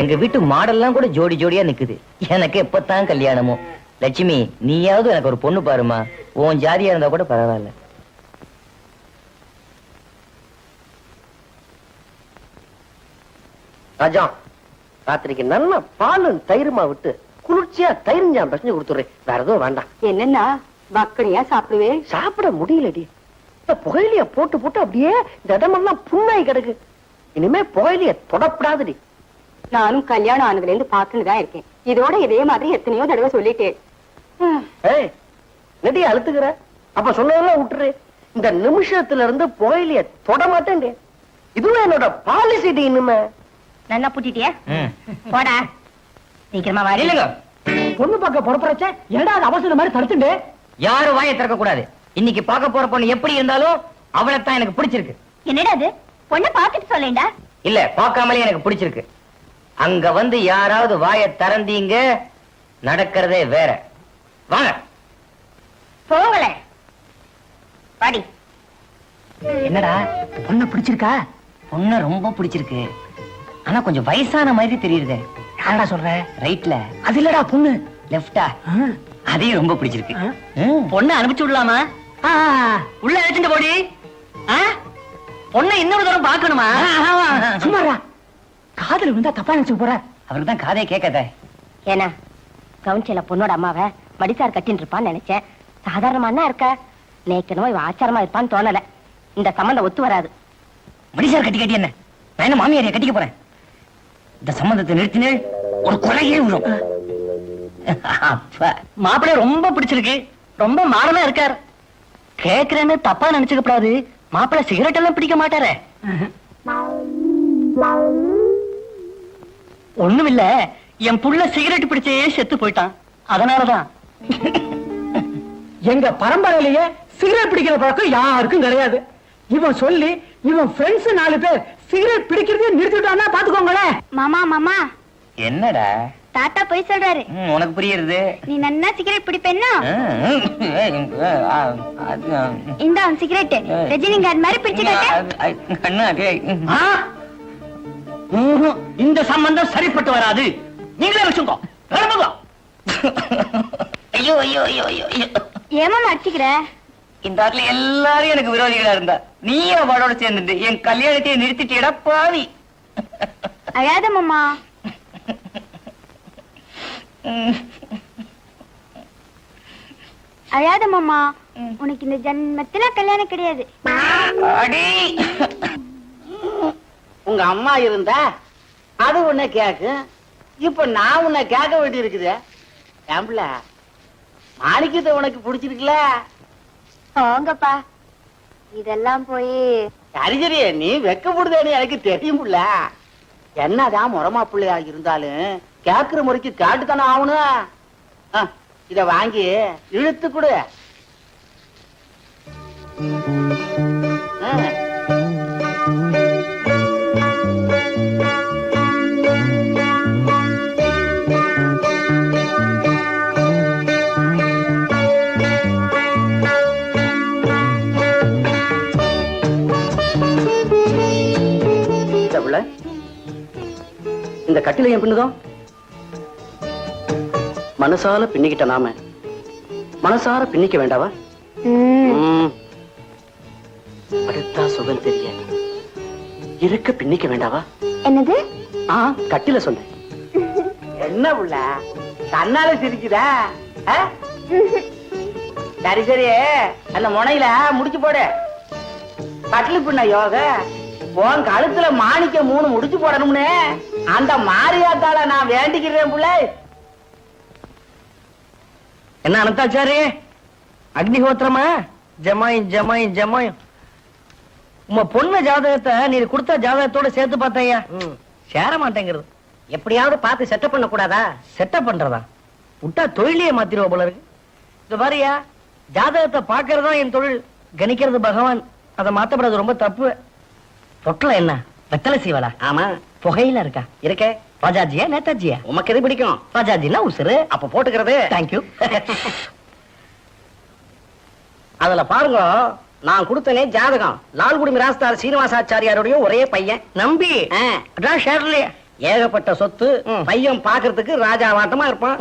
எங்க வீட்டு மாடெல்லாம் கூட ஜோடி ஜோடியா நிக்குது. எனக்கு எப்பத்தான் கல்யாணமோ? லட்சுமி, நீயாவது எனக்கு ஒரு பொண்ணு பாருமா. உன் ஜாதியா இருந்தா கூட பரவாயில்ல. ராஜா, ராத்திரிக்கு நல்ல பாலும் தயிருமா விட்டு குளிர்ச்சியா தயிர் பிரச்சனை கொடுத்துறேன். வேற எதுவும் வேண்டாம். என்னன்னா பக்கனியா சாப்பிடுவேன்? சாப்பிட முடியலடி. இந்த புகையிலைய போட்டு போட்டு அப்படியே இந்த இடமெல்லாம் புண்ணாய் கிடக்கு. இனிமே புகையிலைய தொடப்படாதுடி. நானும் கல்யாணம் ஆனதுல இருந்து பார்த்துதான் இருக்கேன். இதோட இதே மாதிரி எத்தனையோ தடவை சொல்லிட்டேன். நெடி அழுத்துக்கிற அப்ப சொன்னதெல்லாம் விட்டுரு. இந்த நிமிஷத்துல இருந்து புகையிலைய தொட மாட்டேன். இதுவும் என்னோட பாலிசிடி. இனிமே நல்லா புட்டிட்டியா? போடா சீக்கிரமா வரல. பொண்ணு பார்க்க புறப்படச்ச ஏடா அது அவசர மாதிரி தடுத்துட்டு யாரும் வாயை திறக்க கூடாது. இன்னைக்கு பார்க்க போற பொண்ணு எப்படி இருந்தாலும் அவளைத்தான் எனக்கு பிடிச்சிருக்கு. என்னடா அது? பொண்ணை பார்த்துட்டு சொல்லேண்டா. இல்ல, பார்க்காமலே எனக்கு பிடிச்சிருக்கு. அங்க வந்து யாராவது வாயை திறந்தீங்க, நடக்கிறதே வேற. வாங்க போகல. பாடி. என்னடா பொண்ணு பிடிச்சிருக்கா? பொண்ணு ரொம்ப பிடிச்சிருக்கு. ஆனா கொஞ்சம் வயசான மாதிரி தெரியுது. யாரடா சொல்ற? ரைட்ல. அது இல்லடா பொண்ணு. லெஃப்டா? அதையும் ரொம்ப பிடிச்சிருக்கு. பொண்ணை அனுப்பிச்சு விடலாமா? உள்ள அழைச்சிட்டு போடி. பொண்ணை இன்னொரு தூரம் பாக்கணுமா? சும்மாடா, காதல் வந்தா தப்பா நினைச்சு போற. அவருக்கு தான் காதே கேட்காத. ஏன்னா கவுன்சில பொண்ணோட அம்மாவை மடிசார் கட்டின்னு இருப்பான்னு நினைச்சேன். சாதாரணமா இருக்க நேக்கனோ இவ ஆச்சாரமா இருப்பான்னு தோணல. இந்த சம்பந்தம் ஒத்து வராது. மடிசார் கட்டி கட்டி என்ன? நான் என்ன மாமியாரைய கட்டிக்க போறேன்? இந்த சம்பந்தத்தை நிறுத்தினே ஒரு கொலையே விழும். மாப்பிள்ளை ரொம்ப பிடிச்சிருக்கு. ரொம்ப மாடலா இருக்கார். கேக்குறேன்னு தப்பா நினைச்சுக்க கூடாது. மாப்பிள்ளை சிகரெட் எல்லாம் பிடிக்க மாட்டாரே. ஒண்ணுமில்ல, என் புள்ள சிகரெட் பிடிச்சே செத்து போயிட்டான். அதனாலதான் எங்க பரம்பரையிலேயே சிகரெட் பிடிக்கிற பழக்கம் யாருக்கும் கிடையாது. இவன் சொல்லி இவன் ஃப்ரெண்ட்ஸ் 4 பேர் சிகரெட் பிடிக்கிறதே நிறுத்திட்டான்னா பாத்துக்கோங்களேன். மாமா மாமா, என்னடா தாத்தா போய் சொல்றாரு. உனக்கு புரியுது. நீ நன்னா சிகரெட் பிடிப்பேன்னா இந்த சிகரெட் ரஜினிகாந்த் மாதிரி பிடிச்சுக்க. இந்த சம்பந்தம் சரிப்பட்டு வராது. நீங்களே வச்சுக்கோ. ஐயோ ஐயோ ஐயோ ஐயோ. ஏமா அடிச்சுக்கிற? இந்த ஆட்ல எல்லாரும் எனக்கு விரோதிகளா இருந்தா நீ அவளோட சேர்ந்துட்டு என் கல்யாணத்தையே நிறுத்திட்டியடா பாவி. அழாத மாமா. அழாத மாமா, உனக்கு இந்த ஜன்மத்துல கல்யாணம் கிடையாது. அடி, உங்க அம்மா இருந்தா அது உன்னை கேக்கு. இப்ப நான் உன்னை கேட்க வேண்டி இருக்குது. ஏம்பல மாணிக்கத்தை உனக்கு பிடிச்சிருக்குல? போங்கப்பா, இதெல்லாம் போய். சரி சரி, நீ வெக்கப்படுதேன்னு எனக்கு தெரியும்ல. என்னதான் முறமா பிள்ளையா இருந்தாலும் கேக்குற முறைக்கு கேட்டுத்தானே ஆகணும். இத வாங்கி இழுத்து கொடு. இந்த கட்டில என் பின்னுதான் மனசால பின்னிக்கிட்ட நாம மனசார பின்னிக்க வேண்டாவா? அடுத்தா சுகம் தெரிய இருக்க பின்னிக்க வேண்டாவா? என்னது? கட்டில சொன்ன. என்ன புள்ள தன்னால சிரிக்குதா? சரி சரி, அந்த முனையில முடிச்சு போடு. கட்டில பின்ன யோக உன் கழுத்துல மாணிக்க 3 முடிச்சு போடணும்னு அந்த மாரியாத்தால நான் வேண்டிக்கிறேன் புள்ள. என்ன அனந்தாச்சாரி, அக்னிஹோத்திரமா? ஜமாய் ஜமாய் ஜமாய். உங்க பொண்ணு ஜாதகத்தை நீ கொடுத்த ஜாதகத்தோட சேர்த்து பார்த்தையா, சேர மாட்டேங்கிறது. எப்படியாவது பார்த்து செட்டப் பண்ண கூடாதா? செட்டப் பண்றதா? விட்டா தொழிலையே மாத்திருவா போல இருக்கு. இது பாரியா, ஜாதகத்தை பாக்குறதா என் தொழில், கணிக்கிறது பகவான். அதை மாத்தப்படாது ரொம்ப தப்பு. பொட்டல என்ன வெத்தலை சீவலா? ஆமா. புகையில இருக்கா? இருக்க. ராஜாஜியா நேதாஜியா? உமக்கு எது பிடிக்கும்? ராஜாஜினா உசுரு. அப்ப போட்டுக்கிறது. தேங்க்யூ. அதுல பாருங்க, நான் கொடுத்தனே ஜாதகம் லால்குடி மிராஸ்தார் சீனிவாசாச்சாரியாருடைய ஒரே பையன். நம்பி ஷேர்லயே ஏகப்பட்ட சொத்து, பையன் பாக்குறதுக்கு ராஜாவாட்டமா இருப்பான்.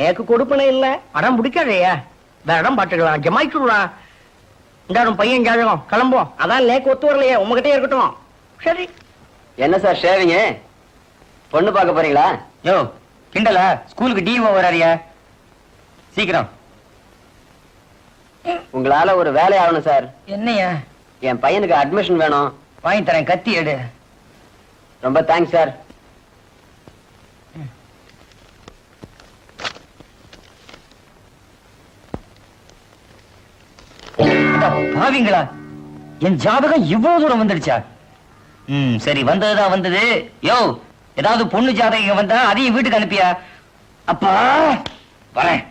எனக்கு கொடுப்பனே இல்ல. படம் பிடிக்காதையா, வேற இடம் பாத்துக்கலாம். ஜமாய்ச்சுடா இந்த பையன் ஜாதகம், கிளம்புவோம். அதான் லேக்கு ஒத்து வரலையே, உங்ககிட்டயே இருக்கட்டும். சரி. என்ன சார் ஷேவிங்க? பொண்ணு பார்க்க போறீங்களா? யோ கிண்டலா, ஸ்கூலுக்கு டிஓ வராரியா, சீக்கிரம். உங்களால ஒரு வேலை ஆகணும் சார். என்னையா? என் பையனுக்கு அட்மிஷன் வேணும். வாங்கி தரேன், கத்தி எடு. ரொம்ப தேங்க்ஸ் சார். பாவிங்களா, என் ஜாதகம் இவ்வளவு தூரம் வந்துடுச்சா? சரி, வந்ததுதான் வந்தது. யோ, ஏதாவது பொண்ணு ஜாதகம் வந்தா அதையும் வீட்டுக்கு அனுப்பியா? அப்பா வரேன்.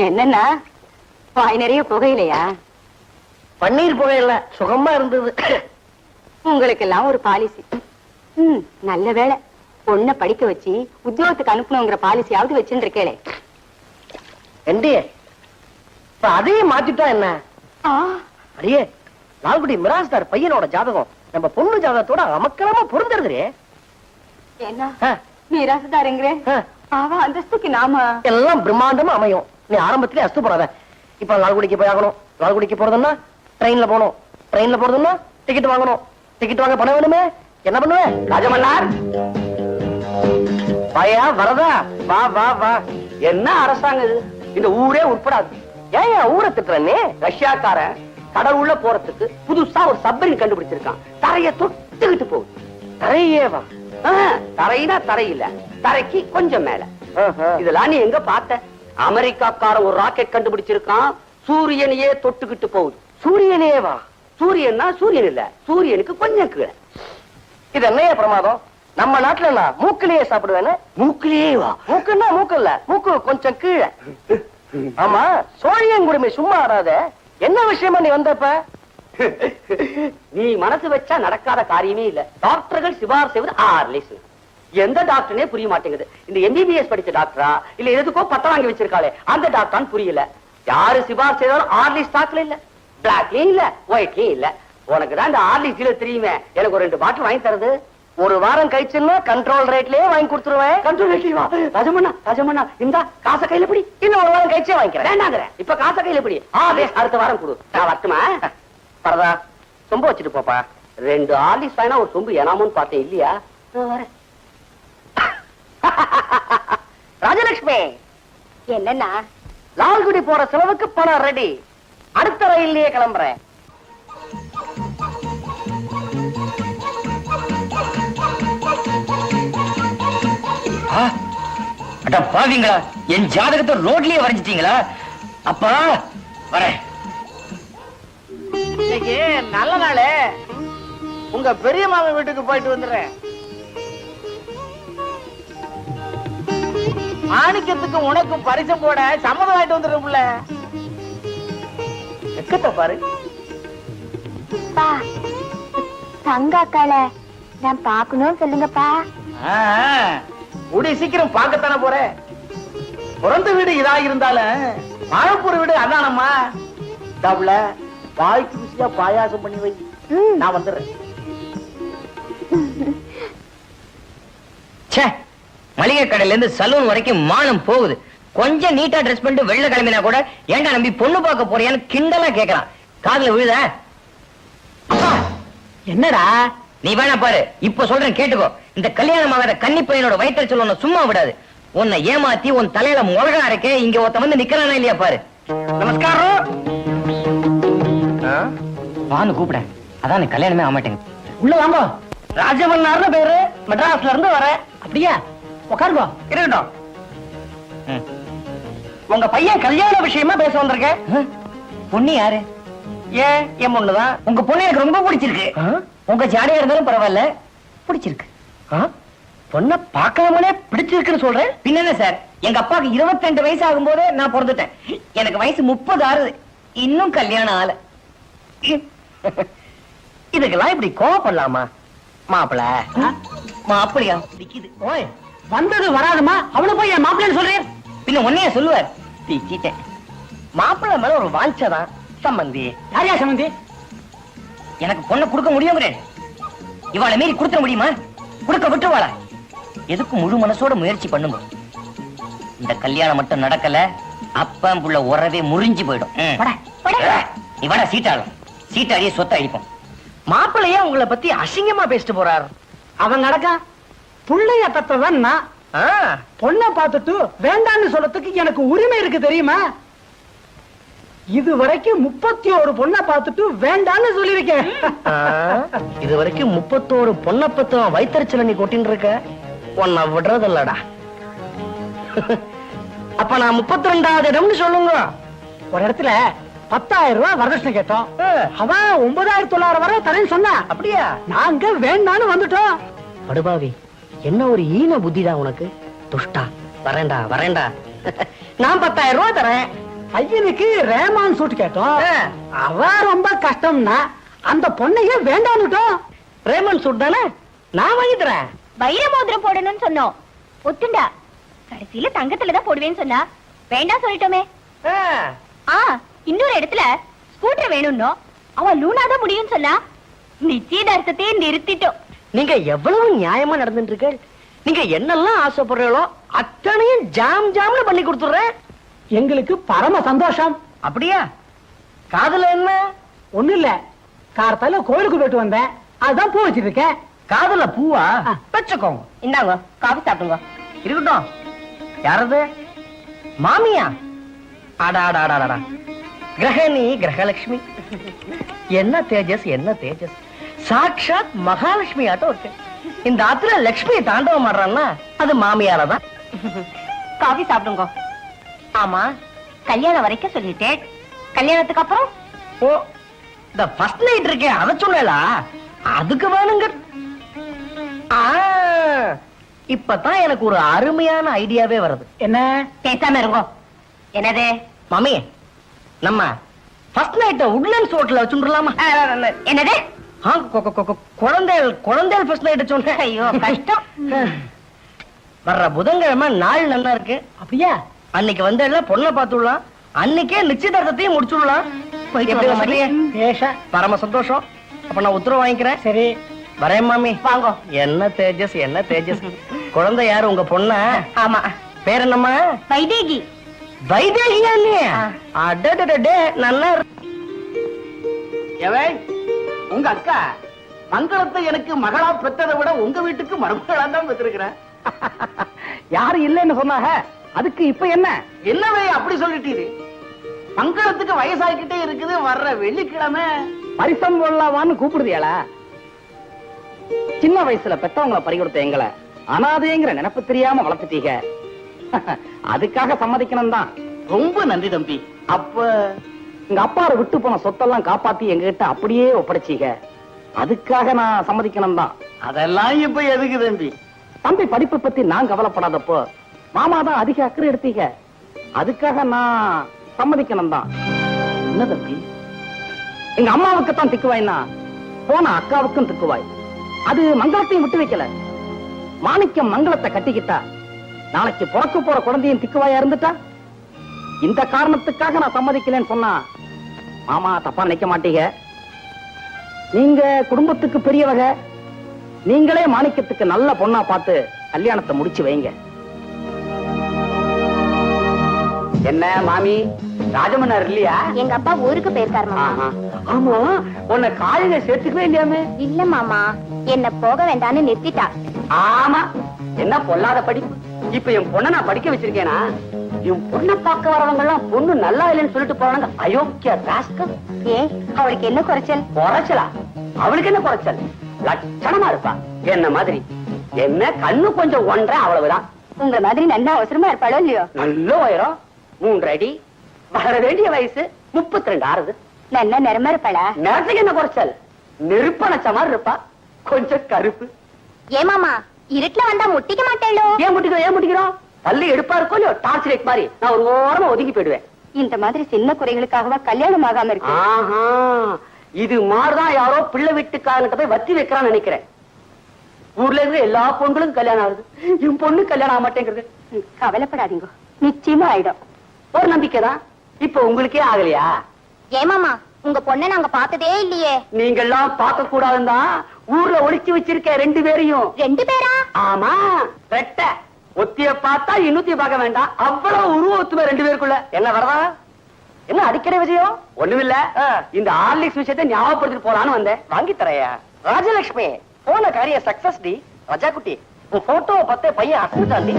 என்னன்னா வாய் நிறைய புகையிலையா? பன்னீர் புகையில சுகமா இருந்தது. உங்களுக்கு எல்லாம் ஒரு பாலிசி. நல்ல வேளை பொண்ணை படிக்க வச்சு உத்தியோகத்துக்கு அனுப்பணுங்கிற பாலிசியாவது வச்சுட்டு இருக்கேளே. இப்ப அதையும் மாத்திட்டா என்ன? அடியே, லால்குடி மிராஸ்தார் பையனோட ஜாதகம் நம்ம பொண்ணு ஜாதகத்தோட அமக்கலமா பொருந்துருது. என்ன மீராசுதாருங்கிற அவ அந்தஸ்துக்கு நாம எல்லாம் பிரம்மாண்டமா அமையும். நீ ஆரம்பத்திலே அஸ்து போடாத. இப்ப லால்குடிக்கு போய் ஆகணும். லால்குடிக்கு போறதுன்னா ட்ரெயின்ல போகணும். ட்ரெயின்ல போறதுன்னா டிக்கெட் வாங்கணும். டிக்கெட் வாங்க பணம் வேணுமே. என்ன பண்ணுவேன்? ராஜமன்னார் வாயா, வரதா? வா வா வா. என்ன அரசாங்கம் இது? இந்த ஊரே உட்படாது. ஏன் ஊரை திட்டுறே? ரஷ்யாக்காரன் கடல் உள்ள போறதுக்கு புதுசா ஒரு சப்மரீன் கண்டுபிடிச்சிருக்கான். தரைய தொட்டுக்கிட்டு போகுது. தரையே வா. தரையினா தரையில, தரைக்கு கொஞ்சம் மேல. இதெல்லாம் நீ எங்க பார்த்த? அமெரிக்காக்கார ஒரு ராக்கெட் கண்டுபிடிச்சிருக்கான். சூரியனையே தொட்டுக்கிட்டு போகுது. சூரியனே வா. சூரியன்னா சூரியன் இல்ல, சூரியனுக்கு கொஞ்சம் கீழே. இது என்னைய பிரமாதம்? நம்ம நாட்டுல நான் மூக்கிலேயே சாப்பிடுவேன்னு. மூக்கிலேயே வா. மூக்குன்னா மூக்கு இல்ல, மூக்கு கொஞ்சம் கீழே. ஆமா, சோழியன் குடுமை சும்மா ஆடாத. என்ன விஷயமா நீ வந்தப்ப? நீ மனசு வச்சா நடக்காத காரியமே இல்ல. டாக்டர்கள் சிபாரிசு செய்வது ஆர்லிஸ். எந்த டாக்டர்னே புரிய மாட்டேங்குது. இந்த எம்பிபிஎஸ் படிச்ச டாக்டரா இல்ல எதுக்கோ பட்டம் வாங்கி வச்சிருக்காளே அந்த டாக்டர் புரியல. யாரு சிபாரிசு செய்தாலும் ஆர்லிஸ் டாக்டர் இல்ல, பிளாக்லயும் இல்ல, ஒயிட்லயும் இல்ல. உனக்கு தான் இந்த ஆர்லிஸ் டீலர் தெரியுமே. எனக்கு ஒரு 2 பாட்டில் வாங்கி தரது. ஒரு வாரம் கழிச்சுன்னா கண்ட்ரோல் ரேட்லயே வாங்கி கொடுத்துருவேன். கண்ட்ரோல் ரேட்லயே வா. ராஜமண்ணா, ராஜமண்ணா, இந்த காசை கையில பிடி. இன்னும் ஒரு வாரம் கழிச்சே வாங்கிக்கிறேன். வேண்டாங்கிற. இப்ப காசை கையில பிடி. அடுத்த வாரம் கொடு. நான் வரட்டுமா? பரதா, சொம்பு வச்சுட்டு போப்பா. 2 ஆர்லிஸ் வாங்கினா ஒரு சொம்பு ஏனாமோன்னு பார்த்தேன். இல்லையா? வரேன். ராஜலட்சுமி, என்னன்னா லால்குடி போற செலவுக்கு பணம் ரெடி. அடுத்த ரயில்லயே கிளம்புறேன். அட பாவிங்களா, என் ஜாதகத்தை ரோட்லயே வரைஞ்சிட்டீங்களா? அப்பா வரேன். இன்னைக்கு நல்ல நாளே. உங்க பெரிய மாமா வீட்டுக்கு போயிட்டு வந்துடுறேன். மாணிக்கத்துக்கு உனக்கும் பரிசம் போட சம்மதம் ஆயிட்டு வந்துடுறேன் புள்ள. எக்கத்த பாரு. தங்காக்கால நான் பாக்கணும் சொல்லுங்கப்பா. கூடிய சீக்கிரம் பார்க்கத்தானே போறேன். பிறந்த வீடு இதா இருந்தாலும் மழப்பூர் வீடு அதானம்மா. டபுள வாய்க்கு ருசியா பாயாசம் பண்ணி வை. நான் வந்துடுறேன். மளிகை கடையில இருந்து சலூன் வரைக்கும் மானம் போகுது. கொஞ்சம் நீட்டா ட்ரெஸ் பண்ணிட்டு வெள்ள கிளம்பினா கூட ஏண்டா நம்பி பொண்ணு பார்க்க போறியான்னு கிண்டலா கேக்குறான். காதுல விழுத? என்னடா நீ வேணா பாரு, இப்ப சொல்றேன் கேட்டுக்கோ. இந்த கல்யாணம் ஆகாத கன்னி பையனோட வயிற்று சொல்ல சும்மா விடாது. உன்னை ஏமாத்தி உன் தலையில முழகா இருக்கே. இங்க ஒருத்த வந்து நிக்கிறானா இல்லையா பாரு. நமஸ்காரம். வான்னு கூப்பிட. அதான் கல்யாணமே ஆமாட்டேங்க. உள்ள வாங்க. ராஜமன்னார்னு பேரு. மெட்ராஸ்ல இருந்து வரேன். அப்படியா? உட்காருங்க. இருக்கட்டும். உங்க பையன் கல்யாண விஷயமா பேச வந்திருக்கேன். பொண்ணு யாரு? ஏன் என் பொண்ணுதான். உங்க பொண்ணு எனக்கு ரொம்ப பிடிச்சிருக்கு. உங்க ஜாடையா இருந்தாலும் பரவாயில்ல, பிடிச்சிருக்கு. பொண்ண பார்க்காமலே பிடிச்சிருக்குன்னு சொல்றேன். பின்ன சார், எங்க அப்பாவுக்கு 22 வயசு ஆகும் போதே நான் பிறந்துட்டேன். எனக்கு வயசு 30 ஆகுது. இன்னும் கல்யாணம் ஆல. இதுக்கெல்லாம் இப்படி கோவப்படலாமா? மாப்பிள மாப்பிளையா நிக்குது. ஓய், வந்தது வராதுமா அவனை போய் என் மாப்பிள்ளைன்னு சொல்றேன். பின்ன உன்னைய சொல்லுவார். சீட்டேன். மாப்பிள்ளை மேல ஒரு வாஞ்சதான் சம்பந்தி. யாரையா சம்பந்தி? எனக்கு பொண்ணை கொடுக்க முடியுங்கிறேன். இவாளை மீறி கொடுத்துட முடியுமா? கொடுக்க விட்டுருவாளா? எதுக்கு முழு மனசோட முயற்சி பண்ணுங்க. இந்த கல்யாணம் மட்டும் நடக்கல, அப்பன் புள்ள உறவே முறிஞ்சு போயிடும். இவட சீட்டாளும் சீட்டாடியே சொத்த அடிப்போம். மாப்பிள்ளையே உங்களை பத்தி அசிங்கமா பேசிட்டு போறாரு. அவன் நடக்க புள்ளைய தத்தவன் நான். பொண்ணை பார்த்துட்டு வேண்டான்னு சொல்றதுக்கு எனக்கு உரிமை இருக்கு தெரியுமா? இது வரைக்கும் 31 பொண்ணை பார்த்துட்டு வேண்டான்னு சொல்லிருக்கேன். இது வரைக்கும் 31 பொண்ணை பத்தும் வைத்தறிச்சல நீ கொட்டின்னு இருக்க. உன்னை விடுறதில்லடா. அப்ப நான் 32வது இடம்னு சொல்லுங்க. ஒரு இடத்துல 10,000 ரூபாய் வரதட்சணை கேட்டோம். அவன் 9,900 வரை தரேன்னு சொன்னா. அப்படியா? நாங்க வேண்டான்னு வந்துட்டோம். படுபாவி, என்ன ஒரு ஈன புத்திதான் உனக்கு. துஷ்டா, வரேன்டா வரேன்டா. நான் 10,000 ரூபாய் தரேன். பையனுக்கு ரேமான் சூட் கேட்டோம். அவன் ரொம்ப கஷ்டம்னா அந்த பொண்ணையே வேண்டான்னுட்டோம். ரேமன் சூட் தானே, நான் வாங்கி தரேன். வைர மோதிரம் போடணும்னு சொன்னோம், ஒத்துண்டா. கடைசியில தங்கத்துலதான் போடுவேன்னு சொன்னா வேண்டாம் சொல்லிட்டோமே. இன்னொரு இடத்துல ஸ்கூட்டர் வேணும்னோ அவன் லூனாதான் முடியும்னு சொன்னா நிச்சயதார்த்தத்தையே நிறுத்திட்டோம். நீங்க எவ்வளவு நியாயமா நடந்துட்டு இருக்க. நீங்க என்னெல்லாம் ஆசைப்படுறீங்களோ அத்தனையும் ஜாம் ஜாம்னு பண்ணி கொடுத்துடுறேன். எங்களுக்கு பரம சந்தோஷம். அப்படியா? காதுல என்ன? ஒண்ணு இல்ல, கார்த்தால கோயிலுக்கு போயிட்டு வந்தேன், அதுதான் பூ வச்சிருக்கேன். காதுல பூவா? வச்சுக்கோங்க. இந்தாங்க காபி சாப்பிடுங்க. இருக்கட்டும். யாரது? மாமியா? ஆடாடாடாடா, கிரகணி கிரகலட்சுமி. என்ன தேஜஸ், என்ன தேஜஸ். சாட்சாத் மகாலட்சுமி ஆட்டம் இருக்கு. இந்த ஆத்துல லட்சுமியை தாண்டவம் ஆடுறான்னா அது மாமியாலதான். காபி சாப்பிடுங்க. ஆமா, கல்யாணம் வரைக்கும் சொல்லிட்டேன், கல்யாணத்துக்கு அப்புறம்? ஓ, இந்த ஃபர்ஸ்ட் நைட் இருக்கே அத சொல்லலா? அதுக்கு வேணுங்க. இப்பதான் எனக்கு ஒரு அருமையான ஐடியாவே வருது. என்ன? பேசாம இருங்க. என்னது? மாமி, நம்ம ஃபர்ஸ்ட் நைட்ட உட்லண்ட்ஸ் ஹோட்டல்ல வச்சுடலாமா? என்னது? குழந்தைகள் ஃபர்ஸ்ட் நைட் சொன்னேன். ஐயோ கஷ்டம். வர்ற புதன்கிழமை நாள் நல்லா இருக்கு. அப்படியா? அன்னைக்கு வந்து எல்லாம் பொண்ணை பார்த்துடலாம், அன்னைக்கே நிச்சயதார்த்தத்தையும் முடிச்சுடலாம். பரம சந்தோஷம். அப்ப நான் உத்தரவு வாங்கிக்கிறேன். சரி, வரேன் மாமி. வாங்க. என்ன தேஜஸ், என்ன தேஜஸ். குழந்தை யாரு? உங்க பொண்ணா? ஆமா. பேர் என்னம்மா? வைதேகி. வைதேகியா? அடடடே, நல்லா. உங்க அக்கா மங்களத்தை எனக்கு மகளா பெற்றதை விட உங்க வீட்டுக்கு மருமகளா தான் பெற்றிருக்கிறேன். யாரு இல்லைன்னு சொன்னாங்க, அதுக்கு இப்ப என்ன? என்னவே அப்படி சொல்லிட்டீரு? மங்களத்துக்கு வயசாகிக்கிட்டே இருக்குது, வர்ற வெள்ளிக்கிழமை பரிசம் கொள்ளவான்னு கூப்பிடுதியாளா? சின்ன வயசுல பெத்தவங்களை பறி கொடுத்த எங்களை அனாதைங்கிற நினைப்பு தெரியாம வளர்த்துட்டீங்க. அதுக்காக சம்மதிக்கணும் தான். ரொம்ப நன்றி தம்பி. அப்ப எங்க அப்பாவை விட்டு போன சொத்தெல்லாம் காப்பாத்தி எங்ககிட்ட அப்படியே ஒப்படைச்சீங்க, அதுக்காக நான் சம்மதிக்கணும் தான். அதெல்லாம் இப்ப எதுக்கு தம்பி? தம்பி படிப்பை பத்தி நான் கவலைப்படாதப்போ மாமா தான் அதிக அக்கறை எடுத்தீங்க, அதுக்காக நான் சம்மதிக்கணும் தான். என்ன தம்பி? எங்க அம்மாவுக்கு தான் திக்குவாய்னா போன அக்காவுக்கும் திக்குவாய். அது மங்களத்தையும் விட்டு வைக்கல. மாணிக்கம் மங்களத்தை கட்டிக்கிட்டா நாளைக்கு பிறக்க போற குழந்தையும் திக்குவாயா இருந்துட்டா, இந்த காரணத்துக்காக நான் சம்மதிக்கலன்னு சொன்னா மாமா தப்பா நினைக்க மாட்டீங்க. நீங்க குடும்பத்துக்கு பெரியவங்க, நீங்களே மாணிக்கத்துக்கு நல்ல பொண்ணா பார்த்து கல்யாணத்தை முடிச்சு வைங்க. என்ன மாமி, ராஜமன்னார் இல்லையா? எங்க அப்பா ஊருக்கு போயிருக்காரு மாமா. ஆமா, உன்னை காலையில சேர்த்துக்கவே இல்லையாமே? இல்ல மாமா, என்ன போக வேண்டாம்னு நிறுத்திட்டா. ஆமா, என்ன பொல்லாத படிப்பு. இப்ப என் பொண்ணை நான் படிக்க வச்சிருக்கேனா? என் பொண்ணை பார்க்க வரவங்க எல்லாம் பொண்ணு நல்லா இல்லைன்னு சொல்லிட்டு போறாங்க. அயோக்கிய ராஸ்கல். ஏன், அவளுக்கு என்ன குறைச்சல்? குறைச்சலா? அவளுக்கு என்ன குறைச்சல்? லட்சணமா இருப்பா என்ன மாதிரி. என்ன கண்ணு கொஞ்சம் ஒன்றரை, அவ்வளவுதான். உங்க மாதிரி நல்லா அவசரமா இருப்பாளோ இல்லையோ? நல்ல உயரம், 3 அடி, வளர வேண்டிய வயசு 32 ஆறுது. நல்ல நிறமா இருப்பாளா? நேரத்துக்கு என்ன குறைச்சல்? நெருப்பணச்ச மாதிரி இருப்பா, கொஞ்சம் கருப்பு. ஏமாமா, இருட்டுல வந்தா முட்டிக்க மாட்டேளோ? ஏன் முட்டிக்கிறோம்? பள்ளி எடுப்பா இருக்கோ இல்லையோ, டார்ச் லைட் மாதிரி நான் ஒரு ஓரமா ஒதுங்கி போயிடுவேன். இந்த மாதிரி சின்ன குறைகளுக்காகவா கல்யாணம் ஆகாம இருக்கு? ஆஹா, இது மாதிரிதான் யாரோ பிள்ளை வீட்டுக்காரங்கிட்ட போய் வத்தி வைக்கிறான்னு நினைக்கிறேன். ஊர்ல இருக்கிற எல்லா பொண்களுக்கும் கல்யாணம் ஆகுது, என் பொண்ணு கல்யாணம் ஆக மாட்டேங்கிறது. கவலைப்படாதீங்க, நிச்சயமா ஆயிடும். ஒரு நம்பிக்கை தான். இப்ப உங்களுக்கே ஆகலையா? ஏமாமா, உங்க பொண்ணை நாங்க பார்த்ததே இல்லையே. நீங்கெல்லாம் பார்க்க கூடாதுதான் ஊர்ல ஒளிச்சு வச்சிருக்க 2 பேரையும். 2 பேரா? ஆமா, ரெட்ட. ஒத்திய பார்த்தா இன்னொத்திய பார்க்க வேண்டாம், அவ்வளவு உருவ ஒத்துமை 2 பேருக்குள்ள. என்ன வரதா? என்ன அடிக்கடி விஷயம்? ஒண்ணுமில்ல, இந்த ஹார்லிக்ஸ் விஷயத்தை ஞாபகப்படுத்திட்டு போலான்னு வந்தேன். வாங்கி தரையா? ராஜலட்சுமி, போன காரியம் சக்சஸ் டி. ரஜா குட்டி, உன் போட்டோவை பார்த்தே பையன் அசந்தாண்டி.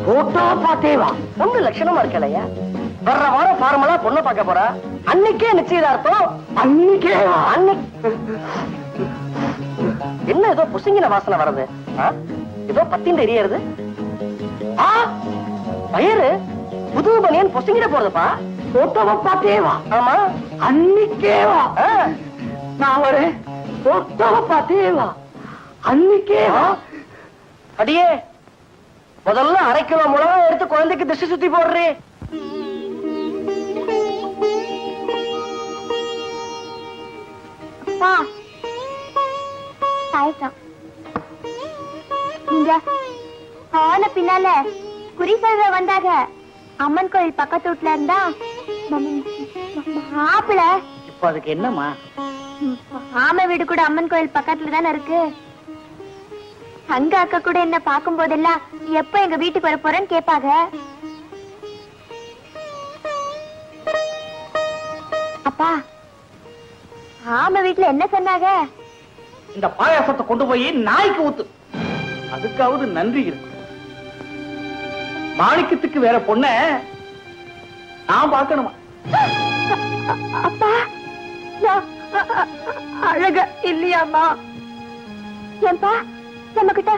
போட்டோவை பார்த்தேவா? பொண்ணு லட்சணமா இருக்கலையா? வர்ற வாரம் ஃபார்மலா பொண்ணை பார்க்க போறா. அன்னைக்கே நிச்சயதார்த்தம். அன்னைக்கே என்ன ஏதோ புசுங்கின வாசனை வருது? ஏதோ பத்தின் எரியறது. வயறு புது பனியன் பொசுங்கிட போறதுப்பா. போட்டோவை பார்த்தேவா? ஆமா, அன்னைக்கேவா? நான் ஒரு போட்டோவை பார்த்தேவா? அன்னைக்கேவா? அடியே, முதல்ல 1/2 கிலோ மிளகா எடுத்து குழந்தைக்கு திருஷ்டி சுத்தி போடுறே. நீங்க ஆன பின்னால குறி சொல்ற வந்தாக அம்மன் கோயில் பக்கத்து வீட்டுல இருந்தா மாப்பிள. இப்ப அதுக்கு என்னம்மா? ஆமை வீடு கூட அம்மன் கோயில் பக்கத்துல தானே இருக்கு. அங்க அக்கா கூட என்ன பார்க்கும் போதெல்லாம் எப்ப எங்க வீட்டுக்கு வர போறேன்னு கேட்பாங்க. அப்பா, ஆமை வீட்டுல என்ன சொன்னாங்க? இந்த பாயாசத்தை கொண்டு போய் நாய்க்கு ஊத்து, அதுக்காவது நன்றி இருக்கு. மாணிக்கத்துக்கு வேற பொண்ண நான் பார்க்கணுமா? அப்பா, அழக இல்லையாமா? ஏன்பா, நம்ம கிட்ட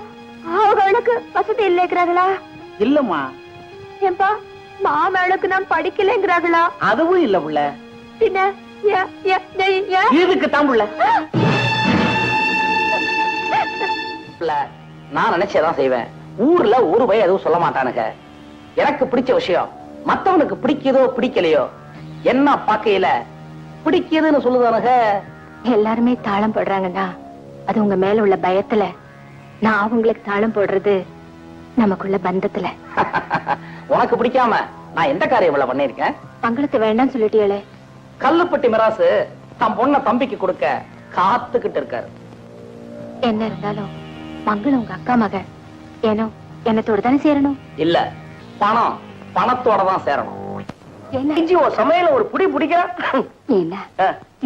அவங்களுக்கு வசதி இல்லைங்கிறாங்களா? இல்லம்மா. ஏன்பா, மாமேளுக்கு நான் படிக்கலைங்கிறாங்களா? அதுவும் இல்ல புள்ள. பின்ன இதுக்கு தான் புள்ள. நான் நினைச்சதான் செய்வேன். ஊர்ல ஒரு பய எதுவும் சொல்ல மாட்டானுங்க. எனக்கு பிடிச்ச விஷயம் மத்தவனுக்கு பிடிக்குதோ பிடிக்கலையோ, என்ன பாக்கையில பிடிக்குதுன்னு சொல்லுதானுங்க. எல்லாருமே தாளம் போடுறாங்கன்னா அது உங்க மேல உள்ள பயத்துல. நான் அவங்களுக்கு தாளம் போடுறது நமக்குள்ள பந்தத்துல. உனக்கு பிடிக்காம நான் எந்த காரியம் பண்ணிருக்கேன்? பங்களத்தை வேண்டாம் சொல்லிட்டீங்களே. கல்லுப்பட்டி மிராசு தம் பொண்ண தம்பிக்கு கொடுக்க காத்துக்கிட்டு இருக்காரு. என்ன இருந்தாலும் மங்களம் உங்க அக்கா மக, ஏனோ என்னத்தோட தானே சேரணும். இல்ல, பணம் பணத்தோட தான் சேரணும். சமையல ஒரு புடி பிடிக்கிறான். என்ன,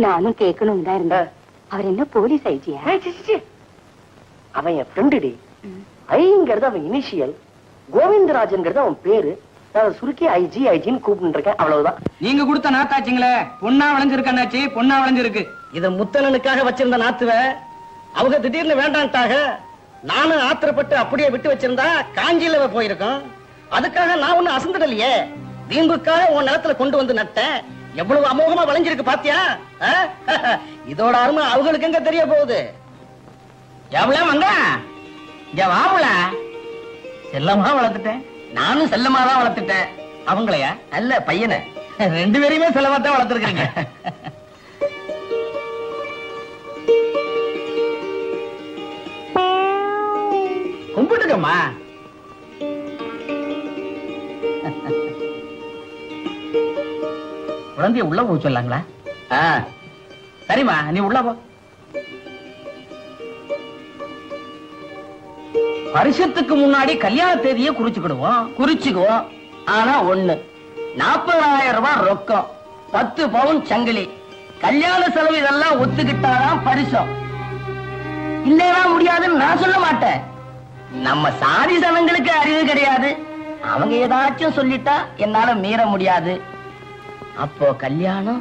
நானும் கேட்கணும் தான் இருந்தேன். அவர் என்ன போலீஸ் ஐஜியா? அவன் என் ஃப்ரெண்டுடி. ஐங்கிறது அவன் இனிஷியல், கோவிந்தராஜன்கிறது அவன் பேரு. நான் சுருக்கி ஐஜி ஐஜின்னு கூப்பிட்டு இருக்கேன், அவ்வளவுதான். நீங்க கொடுத்த நாத்தாச்சுங்களே, பொண்ணா விளைஞ்சிருக்கு அண்ணாச்சி, பொண்ணா விளைஞ்சிருக்கு. இத முத்தலனுக்காக வச்சிருந்த நாத்துவ அவங்க திடீர்னு வேண்டான்ட்டாக. நானும் ஆத்திரப்பட்டு அப்படியே விட்டு வச்சிருந்தா காஞ்சியில போயிருக்கோம். அதுக்காக நான் ஒண்ணு அசந்துடலையே. வீம்புக்காக உன் நிலத்துல கொண்டு வந்து நட்டேன். எவ்வளவு அமோகமா விளைஞ்சிருக்கு பாத்தியா? இதோட அருமை அவங்களுக்கு எங்க தெரிய போகுது? எவ்வளவு மங்க இங்க வாமுல. செல்லமா வளர்த்துட்டேன், நானும் செல்லமா தான் வளர்த்துட்டேன். அவங்களையா? அல்ல, பையனை. 2 பேரையுமே செல்லமா தான் வளர்த்துருக்கீங்க. கும்பிட்டுக்கம்மா. குழந்தைய உள்ள போக சொல்லாங்களா? சரிம்மா, நீ உள்ள போ. வருஷத்துக்கு முன்னாடி கல்யாண தேதியை குறிச்சுக்குவோம். ஆனா ஒண்ணு, 40,000 ரூபாய் ரொக்கம், 10 பவுன் சங்கிலி, கல்யாண செலவு இதெல்லாம் ஒத்துக்கிட்டாதான் பரிசம். இல்லையா முடியாதுன்னு நான் சொல்ல மாட்டேன். நம்ம சாதி சனங்களுக்கு அறிவு கிடையாது. அவங்க ஏதாச்சும் சொல்லிட்டா என்னால மீற முடியாது. அப்போ கல்யாணம்